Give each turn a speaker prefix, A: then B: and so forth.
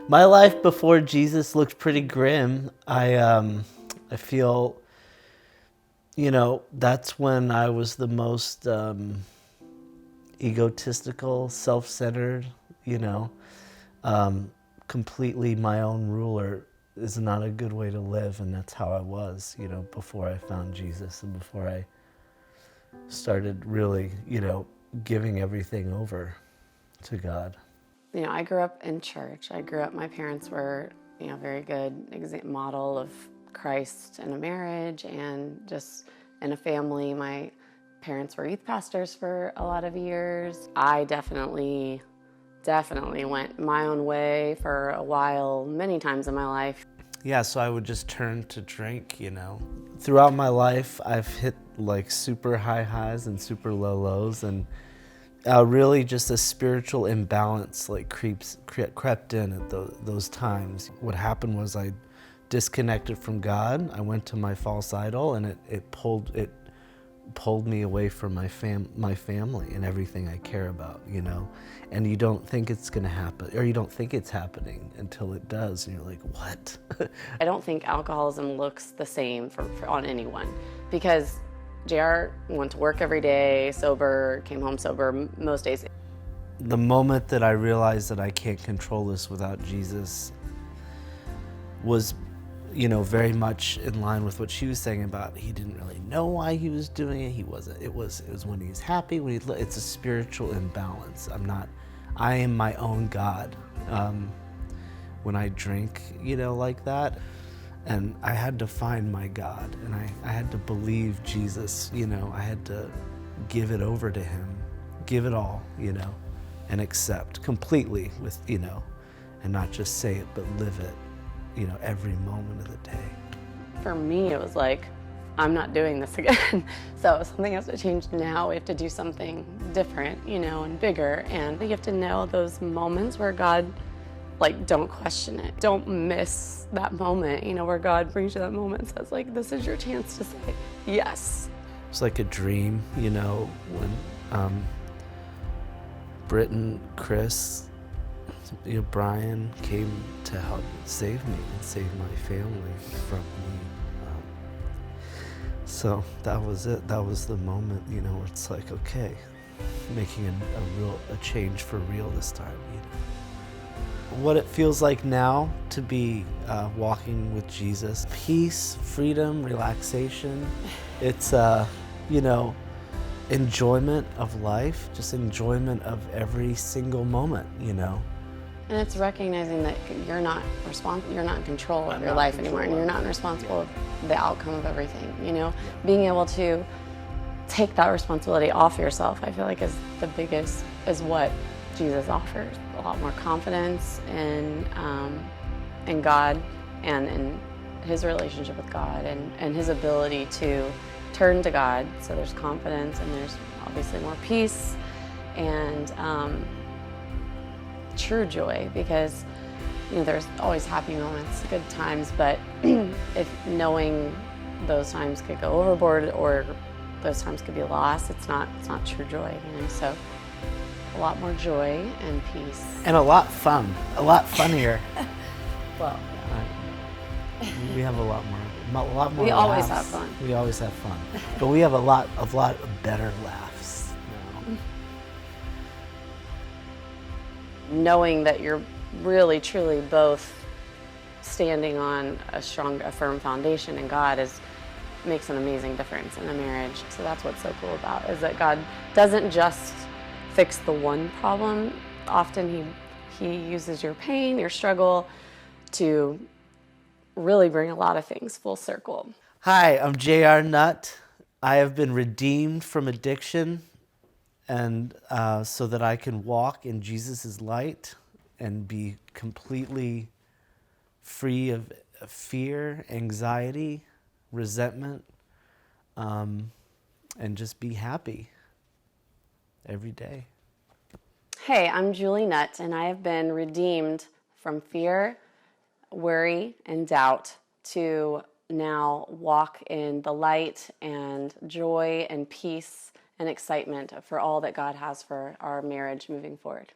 A: My life before Jesus looked pretty grim. I feel, that's when I was the most egotistical, self-centered, you know, completely my own ruler is not a good way to live. And that's how I was, before I found Jesus and before I started really, giving everything over to God.
B: I grew up in church. My parents were, very good model of Christ in a marriage and just in a family. My parents were youth pastors for a lot of years. I definitely went my own way for a while, many times in my life.
A: Yeah, so I would just turn to drink, Throughout my life, I've hit like super high highs and super low lows, and really just a spiritual imbalance like crept in at those times. What happened was I disconnected from God. I went to my false idol, and it pulled me away from my family and everything I care about, And you don't think it's gonna happen, or you don't think it's happening until it does, and you're like, what?
B: I don't think alcoholism looks the same on anyone, because JR went to work every day sober, came home sober most days.
A: The moment that I realized that I can't control this without Jesus was, very much in line with what she was saying about he didn't really know why he was doing it. He wasn't. It was when he's happy. It's a spiritual imbalance. I am my own God. When I drink, like that, and I had to find my God, and I had to believe Jesus. I had to give it over to him, give it all, and accept completely with, and not just say it, but live it. Every moment of the day.
B: For me, it was like, I'm not doing this again. So something has to change now. We have to do something different, and bigger. And you have to know those moments where God, don't question it. Don't miss that moment, where God brings you that moment and says, this is your chance to say yes.
A: It's like a dream, when Britt and Chris, Brian came to help save me and save my family from me. So that was it. That was the moment, where it's like, okay, making a change for real this time. What it feels like now to be walking with Jesus: peace, freedom, relaxation. It's enjoyment of life, just enjoyment of every single moment.
B: And it's recognizing that you're not in control of your life anymore, and you're not responsible of the outcome of everything, Being able to take that responsibility off yourself, I feel like is what Jesus offers. A lot more confidence in God and in his relationship with God and his ability to turn to God. So there's confidence, and there's obviously more peace and true joy, because there's always happy moments, good times, but if knowing those times could go overboard or those times could be lost, it's not true joy, So a lot more joy and peace.
A: And a lot funnier.
B: Well,
A: we have a lot more.
B: We always have fun.
A: We always have fun, but we have a lot of better laughs now.
B: Knowing that you're really, truly both standing on a firm foundation in God makes an amazing difference in a marriage. So that's what's so cool about it, is that God doesn't just fix the one problem. Often he uses your pain, your struggle, to really bring a lot of things full circle.
A: Hi, I'm Julie Nutt. I have been redeemed from addiction, and so that I can walk in Jesus' light and be completely free of fear, anxiety, resentment, and just be happy every day.
B: Hey, I'm Julie Nutt, and I have been redeemed from fear, worry, and doubt to now walk in the light and joy and peace and excitement for all that God has for our marriage moving forward.